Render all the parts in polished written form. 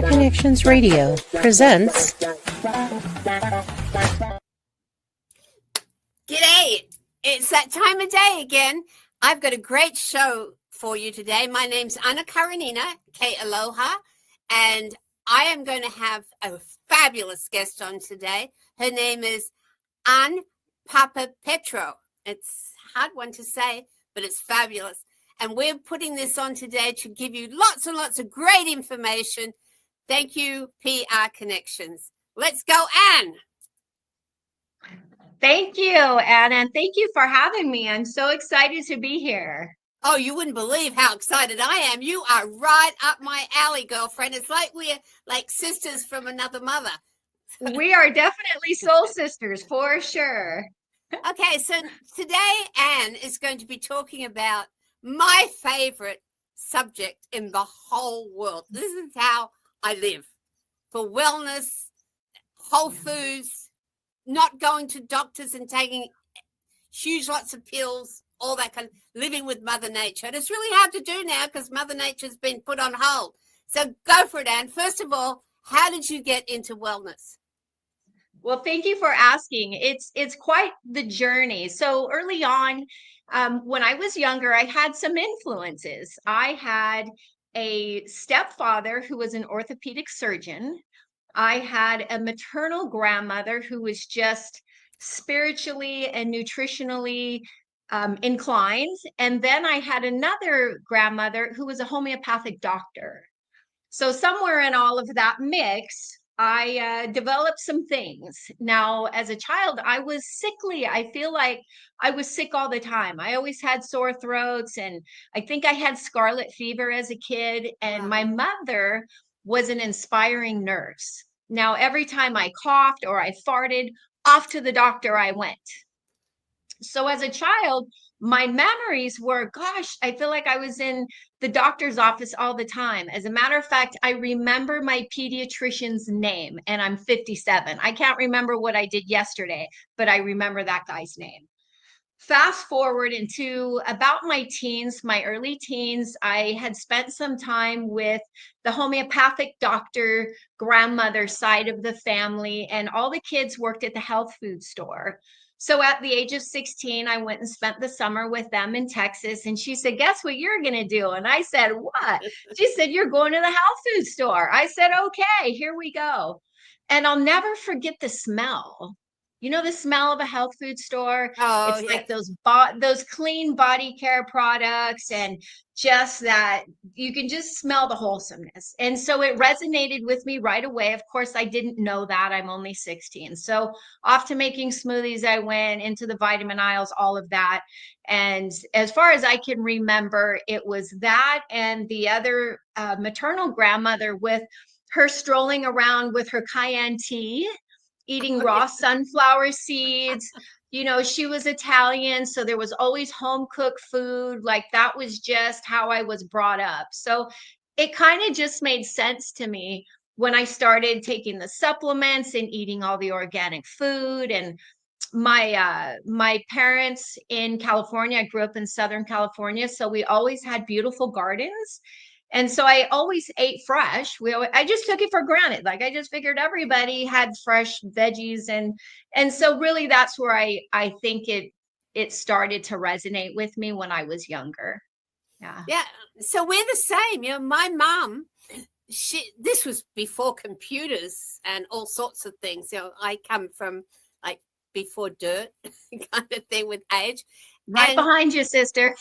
Connections Radio presents. G'day! It's that time of day again. I've got a great show for you today. My name's Anna Karenina, K Aloha, and I am going to have a fabulous guest on today. Her name is Ann Papa Petro. It's a hard one to say, but it's fabulous. And we're putting this on today to give you lots and lots of great information. Thank you, PR Connections. Let's go, Ann. Thank you, Anna, and thank you for having me. I'm so excited to be here. Oh, you wouldn't believe how excited I am. You are right up my alley, girlfriend. It's like we're like sisters from another mother. We are definitely soul sisters, for sure. Okay, so today Ann is going to be talking about my favorite subject in the whole world. This is how I live. For wellness, whole foods, not going to doctors and taking huge lots of pills, all that kind of living with Mother Nature. And it's really hard to do now because Mother Nature's been put on hold. So go for it, Ann. First of all, how did you get into wellness? Well, thank you for asking. It's quite the journey. So early on, when I was younger, I had some influences. I had a stepfather who was an orthopedic surgeon. I had a maternal grandmother who was just spiritually and nutritionally inclined. And then I had another grandmother who was a homeopathic doctor. So somewhere in all of that mix, I developed some things. Now, as a child, I was sickly. I feel like I was sick all the time. I always had sore throats, and I think I had scarlet fever as a kid. And my mother was an inspiring nurse. Now, every time I coughed or I farted, off to the doctor I went. So as a child, my memories were, gosh, I feel like I was in the doctor's office all the time. As a matter of fact, I remember my pediatrician's name, and I'm 57. I can't remember what I did yesterday, but I remember that guy's name. Fast forward into about my teens, my early teens, I had spent some time with the homeopathic doctor grandmother side of the family, and all the kids worked at the health food store. So at the age of 16, I went and spent the summer with them in Texas. And she said, guess what you're going to do? And I said, what? She said, you're going to the health food store. I said, okay, here we go. And I'll never forget the smell. You know, the smell of a health food store. Oh, it's like those clean body care products, and just that you can just smell the wholesomeness. And so it resonated with me right away. Of course, I didn't know that. I'm only 16. So off to making smoothies I went, into the vitamin aisles, all of that. And as far as I can remember, it was that and the other maternal grandmother with her strolling around with her cayenne tea, eating raw sunflower seeds. You know, she was Italian, so there was always home cooked food. Like that was just how I was brought up. So it kind of just made sense to me when I started taking the supplements and eating all the organic food. And my parents in California, I grew up in Southern California, so we always had beautiful gardens. And so I always ate fresh. I just took it for granted. Like I just figured everybody had fresh veggies. And so really that's where I think it started to resonate with me when I was younger. Yeah. Yeah. So we're the same. You know, my mom, this was before computers and all sorts of things. You know, I come from like before dirt kind of thing with age. Right behind you, sister.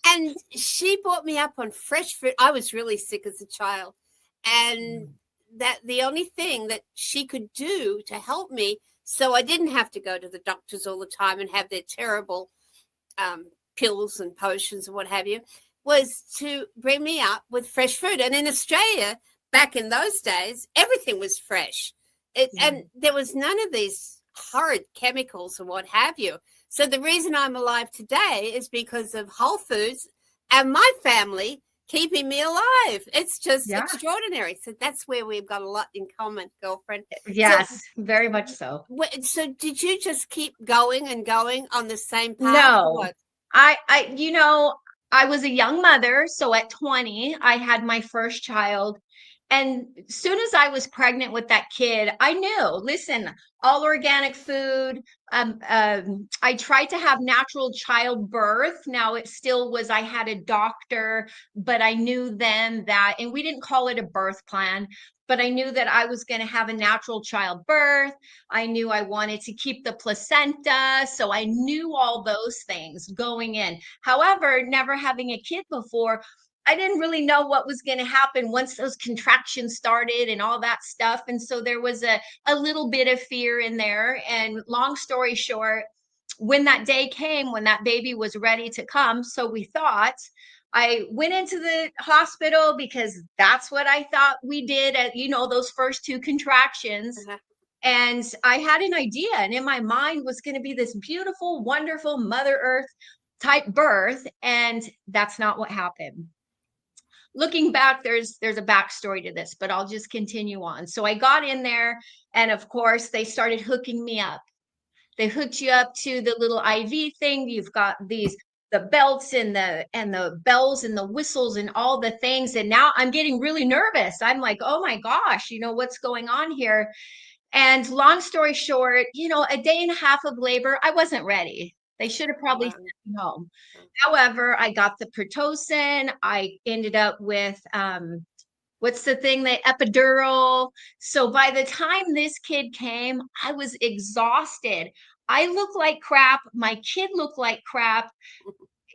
And she brought me up on fresh fruit. I was really sick as a child. And that the only thing that she could do to help me so I didn't have to go to the doctors all the time and have their terrible pills and potions and what have you, was to bring me up with fresh fruit. And in Australia, back in those days, everything was fresh. And there was none of these horrid chemicals and what have you. So the reason I'm alive today is because of Whole Foods and my family keeping me alive. It's just extraordinary. So that's where we've got a lot in common, girlfriend. Yes, so, very much so. So did you just keep going and going on the same path? No, I was a young mother. So at 20, I had my first child. And as soon as I was pregnant with that kid, I knew, listen, all organic food. I tried to have natural childbirth. Now it still was, I had a doctor, but I knew then that, and we didn't call it a birth plan, but I knew that I was going to have a natural childbirth. I knew I wanted to keep the placenta. So I knew all those things going in. However, never having a kid before, I didn't really know what was going to happen once those contractions started and all that stuff. And so there was a little bit of fear in there. And long story short, when that day came, when that baby was ready to come, so we thought, I went into the hospital because that's what I thought we did at, those first two contractions. Uh-huh. And I had an idea, and in my mind was going to be this beautiful, wonderful Mother Earth type birth. And that's not what happened. Looking back, there's a backstory to this, but I'll just continue on. So I got in there, and of course they started hooking me up. They hooked you up to the little IV thing. You've got the belts and the bells and the whistles and all the things. And now I'm getting really nervous. I'm like, oh my gosh, what's going on here? And long story short, a day and a half of labor, I wasn't ready. They should have probably sent me home. However, I got the Pitocin. I ended up with what's the thing, the epidural. So by the time this kid came, I was exhausted. I looked like crap. My kid looked like crap.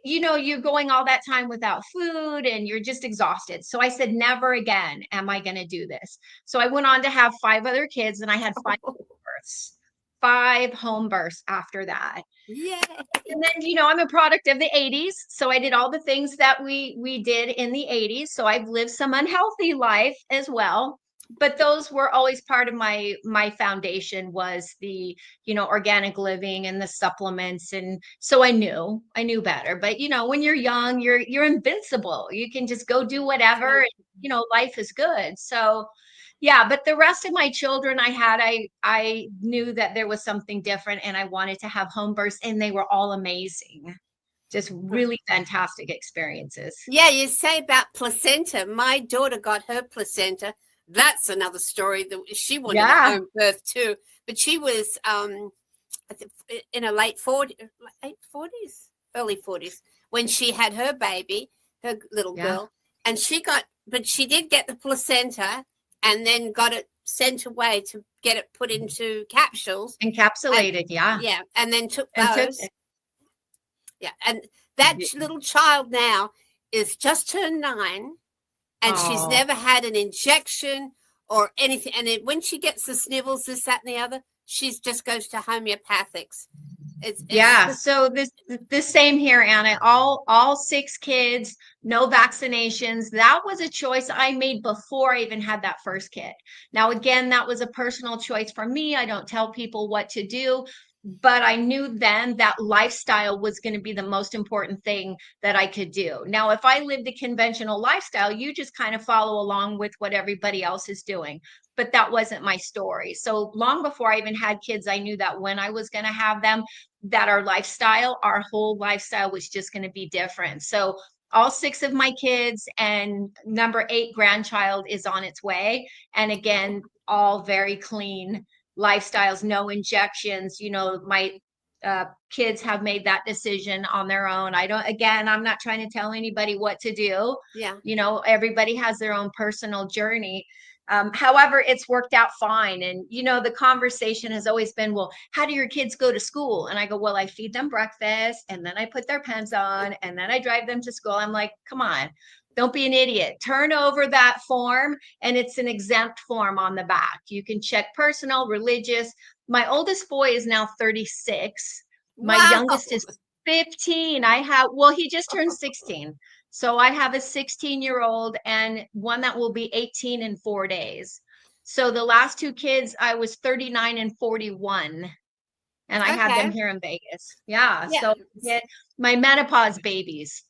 You're going all that time without food and you're just exhausted. So I said, never again am I going to do this. So I went on to have 5 other kids, and I had 5 births. 5 home births after that. Yay. And then, I'm a product of the 80s. So I did all the things that we did in the 80s. So I've lived some unhealthy life as well. But those were always part of my foundation, was the, organic living and the supplements. And so I knew better. But, when you're young, you're invincible. You can just go do whatever. And, life is good. So yeah, but the rest of my children I knew that there was something different, and I wanted to have home births, and they were all amazing. Just really fantastic experiences. Yeah, you say about placenta. My daughter got her placenta. That's another story. That she wanted a home birth too, but she was in her early 40s when she had her baby, her little girl, and but she did get the placenta, and then got it sent away to get it put into capsules. Encapsulated, Yeah, and then took those. Yeah, and that little child now is just turned 9, and she's never had an injection or anything. And when she gets the snivels, this, that, and the other, she just goes to homeopathics. So this same here, Anna. All 6 kids, no vaccinations. That was a choice I made before I even had that first kid. Now, again, that was a personal choice for me. I don't tell people what to do, but I knew then that lifestyle was going to be the most important thing that I could do. Now, if I lived a conventional lifestyle, you just kind of follow along with what everybody else is doing. But that wasn't my story. So long before I even had kids, I knew that when I was going to have them, that our whole lifestyle was just going to be different. So all 6 of my kids and number 8 grandchild is on its way. And again, all very clean lifestyles, no injections. My kids have made that decision on their own. I'm not trying to tell anybody what to do. Yeah. Everybody has their own personal journey. However, it's worked out fine. And, the conversation has always been, well, how do your kids go to school? And I go, well, I feed them breakfast, and then I put their pens on, and then I drive them to school. I'm like, come on, don't be an idiot. Turn over that form, and it's an exempt form on the back. You can check personal, religious. My oldest boy is now 36. My youngest is 15. He just turned 16. So I have a 16-year-old and one that will be 18 in 4 days. So the last 2 kids, I was 39 and 41. And I had them here in Vegas. Yeah. So my menopause babies.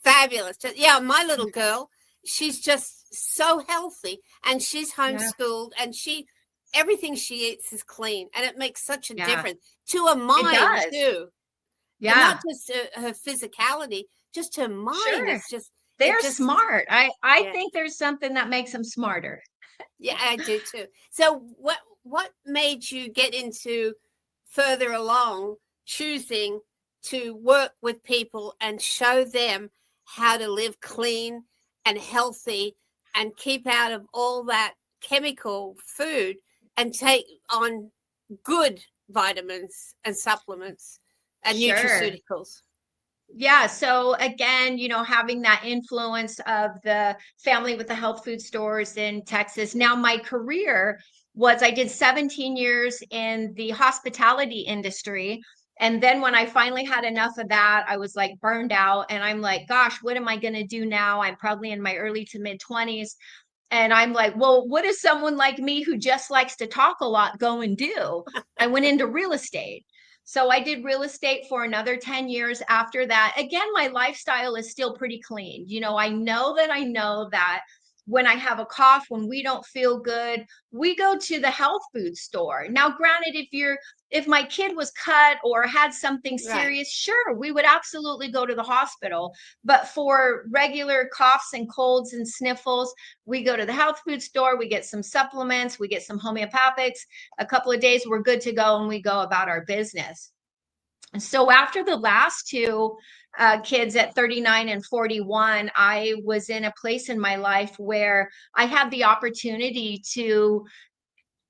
Fabulous. Yeah, my little girl, she's just so healthy, and she's homeschooled, and everything she eats is clean, and it makes such a difference to her mind too. Yeah, and not just her physicality, just her mind is just They're just, smart. I yeah, think there's something that makes them smarter. yeah, I do too. So what made you get into further along choosing to work with people and show them how to live clean and healthy and keep out of all that chemical food and take on good vitamins and supplements and Sure. nutraceuticals? Yeah. So again, having that influence of the family with the health food stores in Texas. Now, my career was I did 17 years in the hospitality industry. And then when I finally had enough of that, I was like burned out. And I'm like, gosh, what am I going to do now? I'm probably in my early to mid 20s. And I'm like, well, what does someone like me who just likes to talk a lot go and do? I went into real estate. So I did real estate for another 10 years after that. Again, my lifestyle is still pretty clean. I know that when I have a cough, when we don't feel good, we go to the health food store. Now, granted, if my kid was cut or had something Right. serious, sure, we would absolutely go to the hospital. But for regular coughs and colds and sniffles, we go to the health food store, we get some supplements, we get some homeopathics, a couple of days, we're good to go, and we go about our business. So after the last two kids at 39 and 41, I was in a place in my life where I had the opportunity to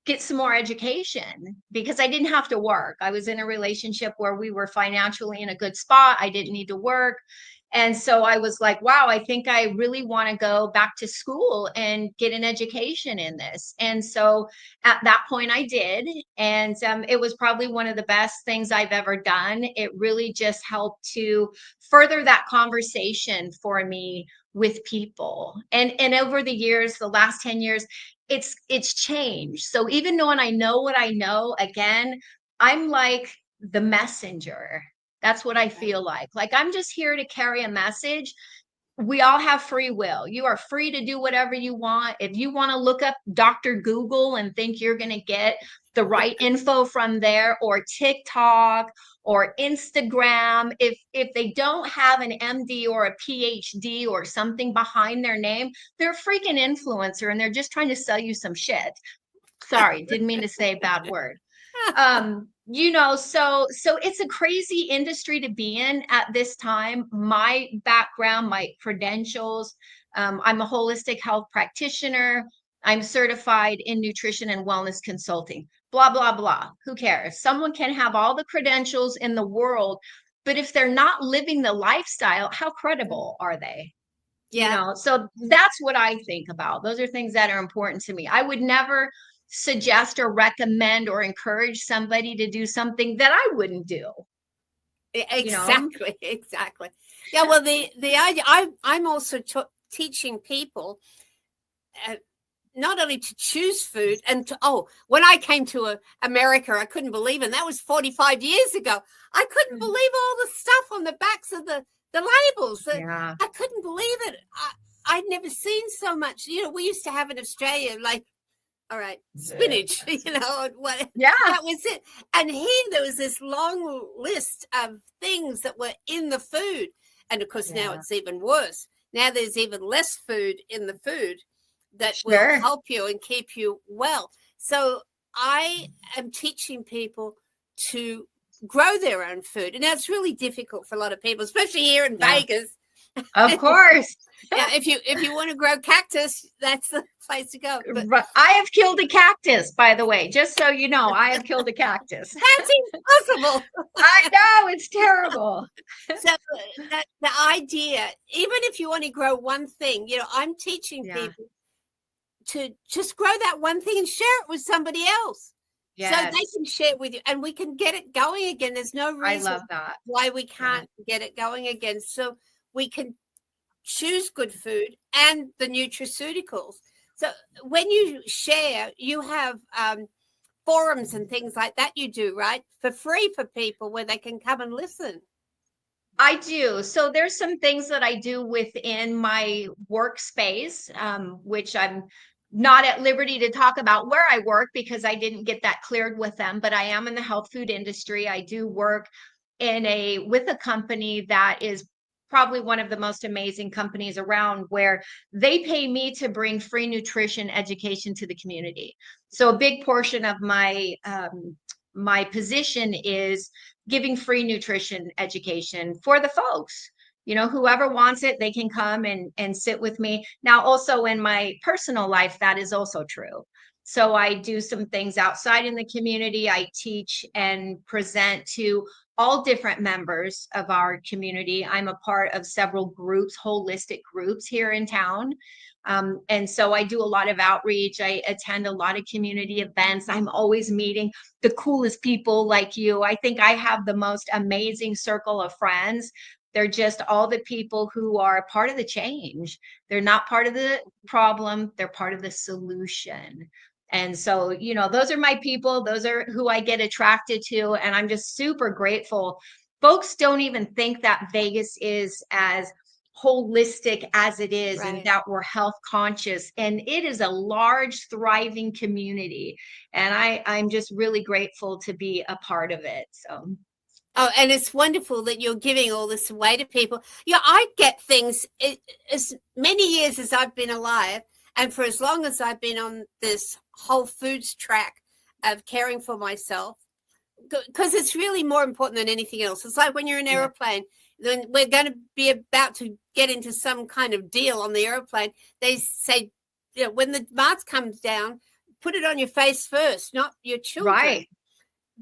get some more education because I didn't have to work. I was in a relationship where we were financially in a good spot. I didn't need to work. And so I was like, wow, I think I really want to go back to school and get an education in this. And so at that point, I did. And it was probably one of the best things I've ever done. It really just helped to further that conversation for me with people. And over the years, the last 10 years, it's changed. So even though I know what I know, again, I'm like the messenger. That's what I feel like. Like I'm just here to carry a message. We all have free will. You are free to do whatever you want. If you want to look up Dr. Google and think you're going to get the right info from there, or TikTok or Instagram, if they don't have an MD or a PhD or something behind their name, they're a freaking influencer and they're just trying to sell you some shit. Sorry, didn't mean to say a bad word. So it's a crazy industry to be in at this time. My background, my credentials, I'm a holistic health practitioner. I'm certified in nutrition and wellness consulting. Blah blah blah. Who cares? Someone can have all the credentials in the world, but if they're not living the lifestyle, how credible are they? Yeah. So that's what I think about. Those are things that are important to me. I would never suggest or recommend or encourage somebody to do something that I wouldn't do. Exactly, exactly. Yeah, well, the idea, I'm also teaching people not only to choose food and when I came to America, I couldn't believe it. And that was 45 years ago. I couldn't believe all the stuff on the backs of the labels. Yeah. I couldn't believe it. I'd never seen so much. We used to have in Australia, like, all right, spinach, what? Yeah. That was it. And here there was this long list of things that were in the food. And of course, now it's even worse. Now there's even less food in the food that will help you and keep you well. So I am teaching people to grow their own food. And that's really difficult for a lot of people, especially here in Vegas. Of course. Yeah, if you want to grow cactus, that's the place to go. But I have killed a cactus, by the way, just so you know. I have killed a cactus. That's impossible. I know, it's terrible. So the idea, even if you want to grow one thing, I'm teaching people to just grow that one thing and share it with somebody else. Yes. So they can share it with you and we can get it going again. There's no reason why we can't get it going again. So we can choose good food and the nutraceuticals. So when you share, you have forums and things like that you do, right? For free for people where they can come and listen. I do. So there's some things that I do within my workspace, which I'm not at liberty to talk about where I work because I didn't get that cleared with them, but I am in the health food industry. I do work with a company that is probably one of the most amazing companies around, where they pay me to bring free nutrition education to the community. So a big portion of my position is giving free nutrition education for the folks. Whoever wants it, they can come and sit with me. Now, also in my personal life, that is also true. So I do some things outside in the community. I teach and present to all different members of our community. I'm a part of several groups, holistic groups here in town. And so I do a lot of outreach. I attend a lot of community events. I'm always meeting the coolest people like you. I think I have the most amazing circle of friends. They're just all the people who are part of the change. They're not part of the problem. They're part of the solution. And so, those are my people. Those are who I get attracted to. And I'm just super grateful. Folks don't even think that Vegas is as holistic as it is, and that we're health conscious. And it is a large, thriving community. And I'm just really grateful to be a part of it. So. Oh, and it's wonderful that you're giving all this away to people. I get things as many years as I've been alive, and for as long as I've been on this whole foods track of caring for myself, because it's really more important than anything else. It's like when you're in an airplane, then we're going to be about to get into some kind of deal on the airplane. They say, when the mask comes down, put it on your face first, not your children. Right.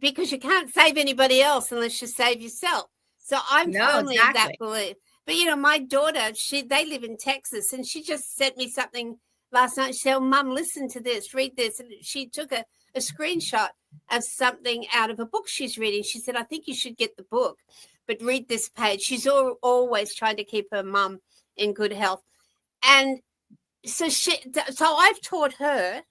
Because you can't save anybody else unless you save yourself. So I'm firmly of that belief. But, my daughter, they live in Texas, and she just sent me something last night. She said, "Oh, Mum, listen to this, read this." And she took a screenshot of something out of a book she's reading. She said, "I think you should get the book, but read this page." She's always trying to keep her mum in good health. And so I've taught her,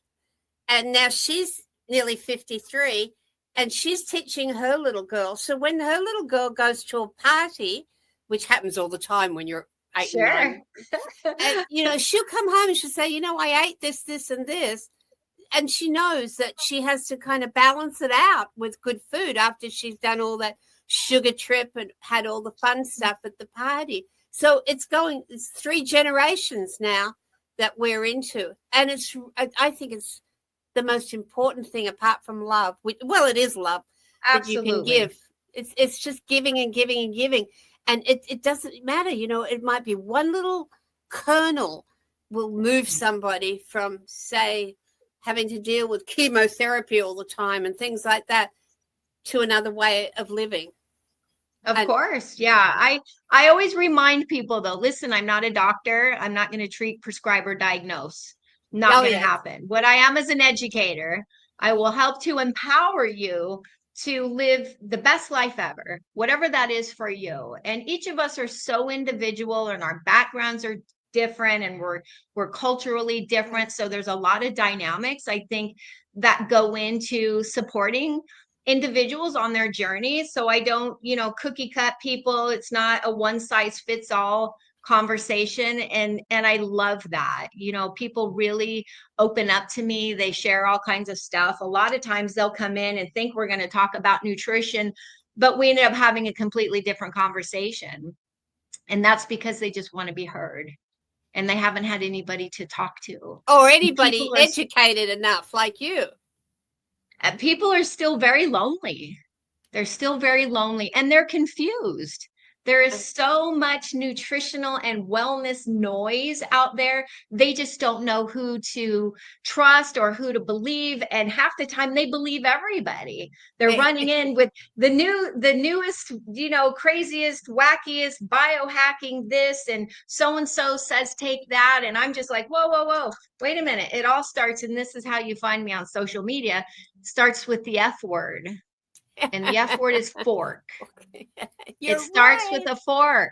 and now she's nearly 53, and she's teaching her little girl. So when her little girl goes to a party, which happens all the time when you're 8 and 9, and, she'll come home and she'll say, "I ate this, this, and this." And she knows that she has to kind of balance it out with good food after she's done all that sugar trip and had all the fun stuff at the party. So it's 3 generations now that we're into. And I think it's the most important thing apart from love. Well, it is love that you can give. It's just giving and giving and giving. And it doesn't matter, it might be one little kernel will move somebody from, say, having to deal with chemotherapy all the time and things like that to another way of living. Of course. Yeah. I always remind people, though, listen, I'm not a doctor. I'm not going to treat, prescribe, or diagnose. Not going to happen. What I am is an educator. I will help to empower you to live the best life ever, whatever that is for you. And each of us are so individual, and our backgrounds are different, and we're culturally different. So there's a lot of dynamics, I think, that go into supporting individuals on their journey. So I don't, cookie cut people. It's not a one size fits all conversation. And I love that. People really open up to me. They share all kinds of stuff. A lot of times they'll come in and think we're going to talk about nutrition, but we ended up having a completely different conversation. And that's because they just want to be heard, and they haven't had anybody to talk to. Or anybody educated enough like you. People are still very lonely. They're still very lonely, and they're confused. There is so much nutritional and wellness noise out there. They just don't know who to trust or who to believe. And half the time they believe everybody. They're running in with the newest, craziest, wackiest biohacking this, and so says take that. And I'm just like, whoa, wait a minute. It all starts, and this is how you find me on social media. It starts with the F word. And the F word is fork. It starts with a fork.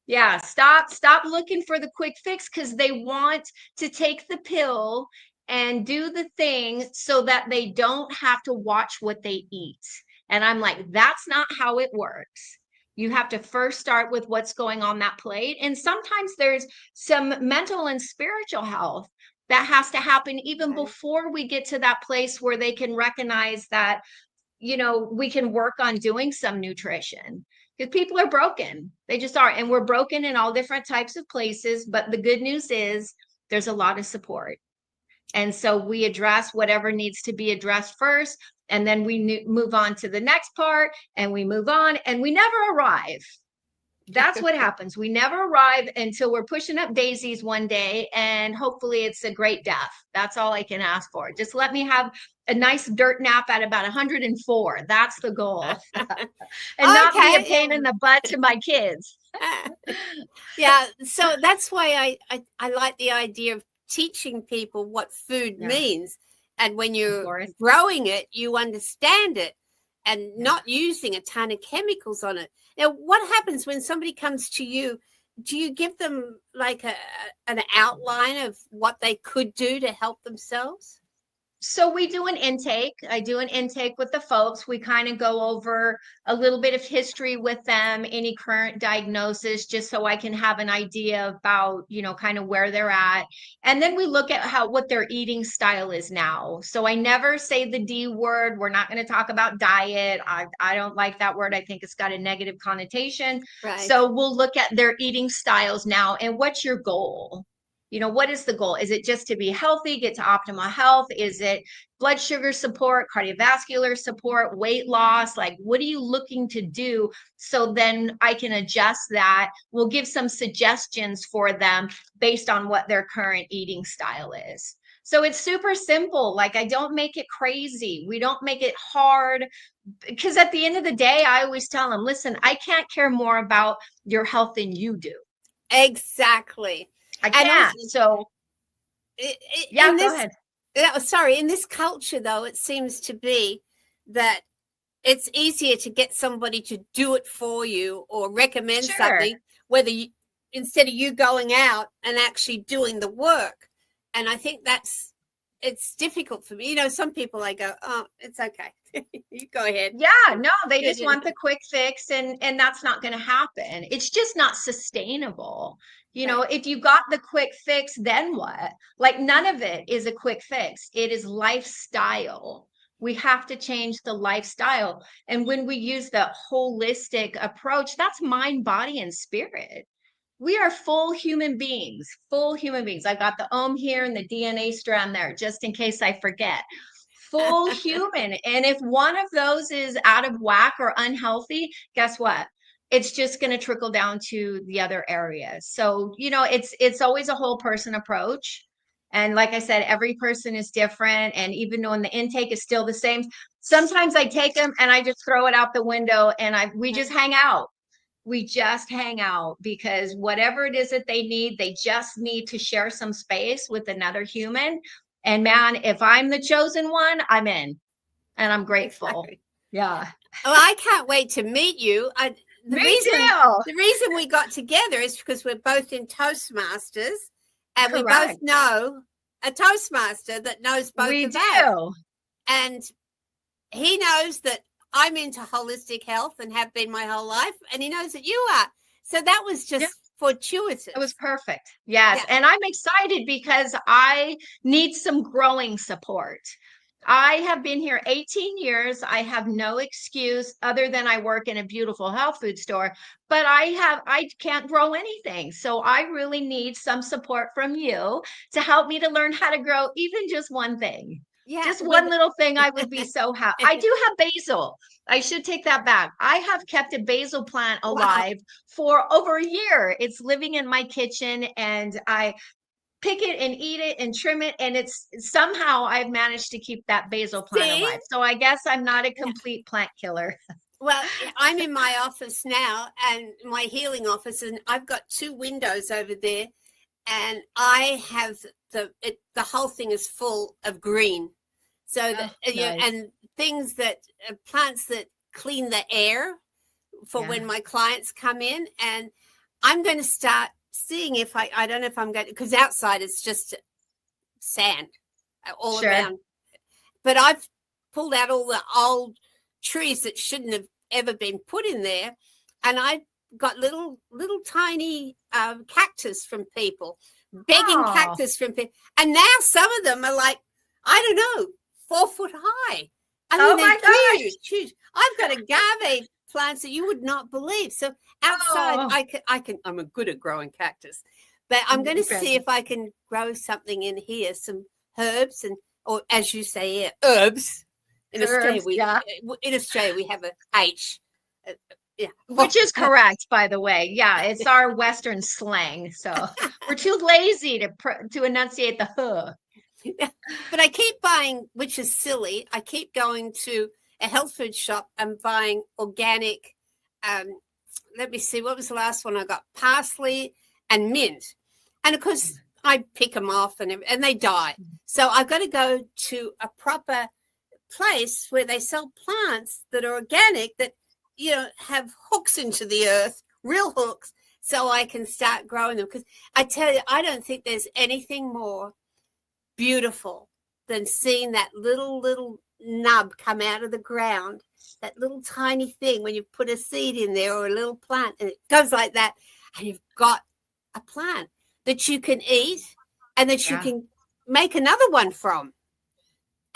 Yeah. Stop looking for the quick fix, because they want to take the pill and do the thing so that they don't have to watch what they eat. And I'm like, that's not how it works. You have to first start with what's going on that plate. And sometimes there's some mental and spiritual health that has to happen even before we get to that place where they can recognize that we can work on doing some nutrition. because people are broken. They just are. And we're broken in all different types of places. But the good news is there's a lot of support. And so we address whatever needs to be addressed first. And then we move on to the next part, and we move on, and we never arrive. That's what happens. We never arrive until we're pushing up daisies one day, and hopefully it's a great death. That's all I can ask for. Just let me have a nice dirt nap at about 104. That's the goal. And not be a pain in the butt to my kids. Yeah. So that's why I like the idea of teaching people what food means. And when you're growing it, you understand it, and not using a ton of chemicals on it. Now, what happens when somebody comes to you? Do you give them like an outline of what they could do to help themselves? So we do an intake. I do an intake with the folks. We kind of go over a little bit of history with them, any current diagnosis, just so I can have an idea about, kind of where they're at. And then we look at what their eating style is now. So I never say the D word. We're not going to talk about diet. I don't like that word. I think it's got a negative connotation. Right. So we'll look at their eating styles now. And what's your goal? What is the goal? Is it just to be healthy, get to optimal health? Is it blood sugar support, cardiovascular support, weight loss? Like, what are you looking to do? So then I can adjust that. We'll give some suggestions for them based on what their current eating style is. So it's super simple. Like, I don't make it crazy. We don't make it hard, because at the end of the day, I always tell them, listen, I can't care more about your health than you do. Exactly. I can't. So, yeah, go ahead. Sorry, in this culture, though, it seems to be that it's easier to get somebody to do it for you or recommend something, instead of you going out and actually doing the work. And I think it's difficult for me. Some people, I go, oh, it's okay. You go ahead. Yeah, no, they just want the quick fix, and that's not going to happen. It's just not sustainable. If you got the quick fix, then what? Like, none of it is a quick fix. It is lifestyle. We have to change the lifestyle. And when we use the holistic approach, that's mind, body, and spirit. We are full human beings, I've got the ohm here and the DNA strand there, just in case I forget. Full human. And if one of those is out of whack or unhealthy, guess what? It's just going to trickle down to the other areas. So, it's always a whole person approach. And like I said, every person is different. And even though the intake is still the same, sometimes I take them and I just throw it out the window, and we just hang out. We just hang out, because whatever it is that they need, they just need to share some space with another human. And man, if I'm the chosen one, I'm in, and I'm grateful. Exactly. Yeah. Well, I can't wait to meet you. The reason we got together is because we're both in Toastmasters, and we both know a Toastmaster that knows both of us. And he knows that I'm into holistic health and have been my whole life, and he knows that you are. So that was just fortuitous. It was perfect. Yes. Yeah. And I'm excited because I need some growing support. I have been here 18 years. I have no excuse other than I work in a beautiful health food store, but I can't grow anything. So I really need some support from you to help me to learn how to grow even just one thing. Yeah, just one little thing. I would be so happy. I do have basil. I should take that back. I have kept a basil plant alive for over a year. It's living in my kitchen, and I pick it and eat it and trim it. And it's somehow I've managed to keep that basil plant alive. So I guess I'm not a complete plant killer. Well, I'm in my office now, and my healing office, and I've got 2 windows over there, and I have the whole thing is full of green. So nice. And things that plants that clean the air for when my clients come in. And I'm going to start seeing if I don't know if I'm going to, because outside it's just sand all around. But I've pulled out all the old trees that shouldn't have ever been put in there, and I got little tiny cactus from people, begging cactus from people, and now some of them are like, I don't know, 4 foot high. I mean, they're huge. I've got agave plants that you would not believe. So outside, I'm a good at growing cactus, but I'm going to see if I can grow something in here, some herbs or as you say, herbs. In Australia, we have a H. Yeah. Which is correct, by the way. Yeah, it's our Western slang. So we're too lazy to enunciate the huh. But I keep buying, which is silly. I keep going to a health food shop and buying organic. Let me see, what was the last one I got? Parsley and mint. And of course, I pick them off and they die. So I've got to go to a proper place where they sell plants that are organic, that have hooks into the earth, real hooks, so I can start growing them. Because I tell you, I don't think there's anything more beautiful than seeing that little nub come out of the ground, that little tiny thing when you put a seed in there or a little plant and it goes like that, and you've got a plant that you can eat and that you can make another one from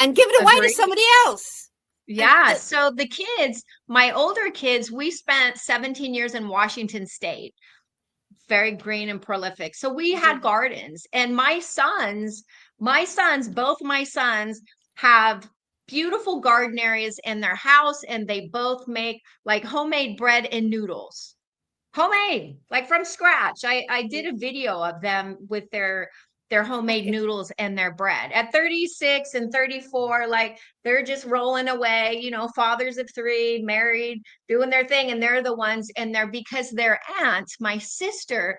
and give it away to somebody else. Yeah. So the kids, my older kids, we spent 17 years in Washington State, very green and prolific. So we had gardens, and both my sons have beautiful garden areas in their house, and they both make like homemade bread and noodles. Homemade, like from scratch. I did a video of them with their homemade noodles and their bread at 36 and 34. Like they're just rolling away, fathers of 3, married, doing their thing. And they're the ones, because their aunt, my sister,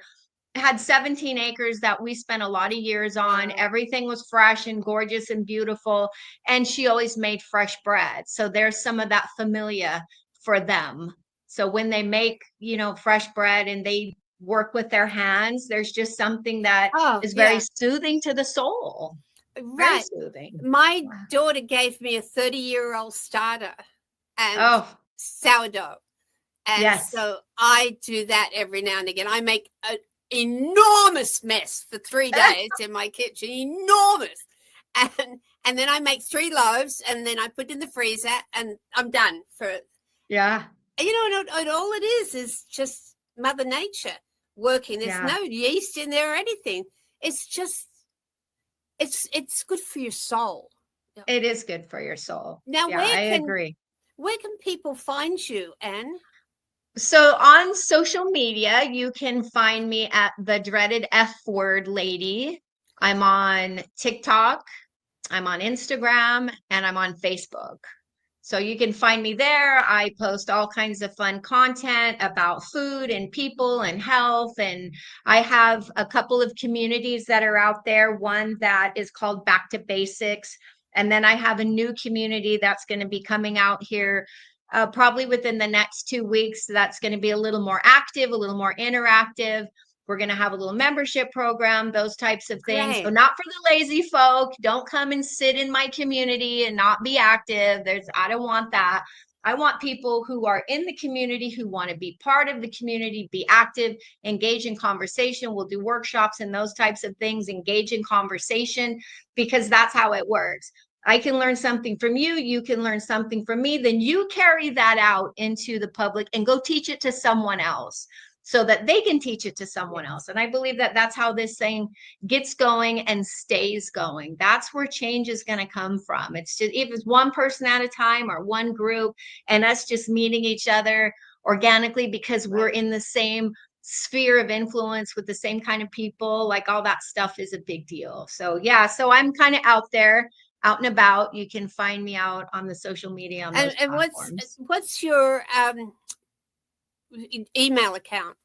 had 17 acres that we spent a lot of years on. Everything was fresh and gorgeous and beautiful. And she always made fresh bread. So there's some of that familia for them. So when they make, fresh bread and they work with their hands, there's just something that is very soothing to the soul. Right. Very soothing. My daughter gave me a 30-year-old starter and sourdough. And so I do that every now and again. I make an enormous mess for 3 days in my kitchen, enormous. And then I make 3 loaves and then I put in the freezer and I'm done for it. Yeah. And all it is just Mother Nature working. There's no yeast in there or anything. It's just, it's good for your soul. It is good for your soul. Now, I agree. Where can people find you, Anne? So on social media, you can find me at the dreaded F word lady. I'm on TikTok, I'm on Instagram, and I'm on Facebook. So you can find me there. I post all kinds of fun content about food and people and health. And I have a couple of communities that are out there. One that is called Back to Basics. And then I have a new community that's going to be coming out here probably within the next 2 weeks. That's going to be a little more active, a little more interactive. We're going to have a little membership program, those types of things. Great. So not for the lazy folk. Don't come and sit in my community and not be active. I don't want that. I want people who are in the community, who want to be part of the community, be active, engage in conversation. We'll do workshops and those types of things, engage in conversation, because that's how it works. I can learn something from you. You can learn something from me. Then you carry that out into the public and go teach it to someone else, so that they can teach it to someone else. And I believe that that's how this thing gets going and stays going. That's where change is going to come from. It's just, if it's one person at a time or one group, and us just meeting each other organically because we're in the same sphere of influence with the same kind of people, like all that stuff is a big deal. So so I'm kind of out there, out and about. You can find me out on the social media on those platforms. What's your email account?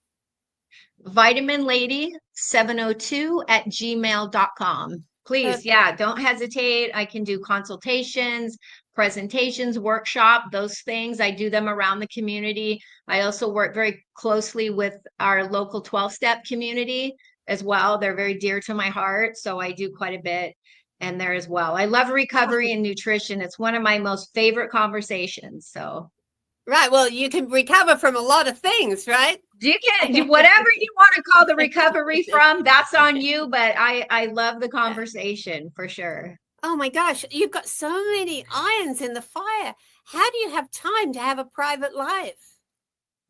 vitaminlady702@gmail.com. Please, don't hesitate. I can do consultations, presentations, workshop, those things. I do them around the community. I also work very closely with our local 12-step community as well. They're very dear to my heart, so I do quite a bit in there as well. I love recovery and nutrition. It's one of my most favorite conversations. So right. Well, you can recover from a lot of things, right? You can, whatever you want to call the recovery from, that's on you. But I love the conversation for sure. Oh my gosh, you've got so many irons in the fire. How do you have time to have a private life?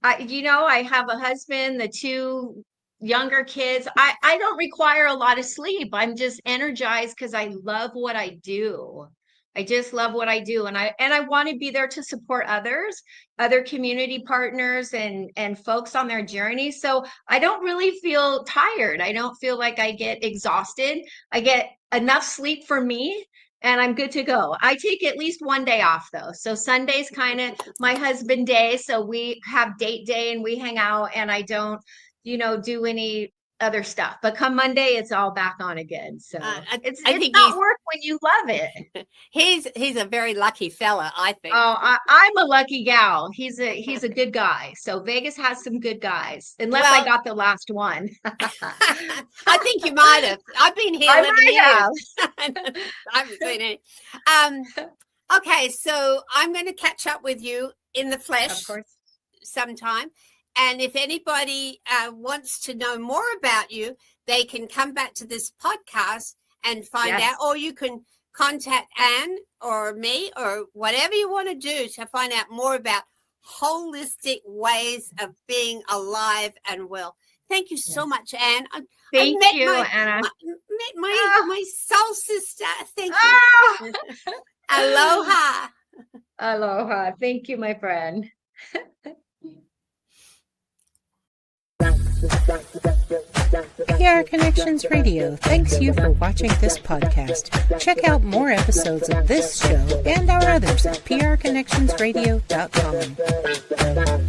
I have a husband, the two younger kids. I don't require a lot of sleep. I'm just energized because I love what I do. I just love what I do. And I want to be there to support others, other community partners and folks on their journey. So I don't really feel tired. I don't feel like I get exhausted. I get enough sleep for me and I'm good to go. I take at least one day off though. So Sunday's kind of my husband day. So we have date day and we hang out and I don't, do any other stuff. But come Monday, it's all back on again. So it's not work when you love it. He's a very lucky fella, I think. Oh, I'm a lucky gal. He's a good guy. So Vegas has some good guys, unless I got the last one. I think you might have. I've been here 11 years. I haven't seen any. Okay, so I'm going to catch up with you in the flesh, of course, sometime. And if anybody wants to know more about you, they can come back to this podcast and find out, or you can contact Anne or me or whatever you want to do to find out more about holistic ways of being alive and well. Thank you so much, Anne. Thank you, Anna. My soul sister. Thank you. Aloha. Aloha. Thank you, my friend. PR Connections Radio thanks you for watching this podcast. Check out more episodes of this show and our others at prconnectionsradio.com.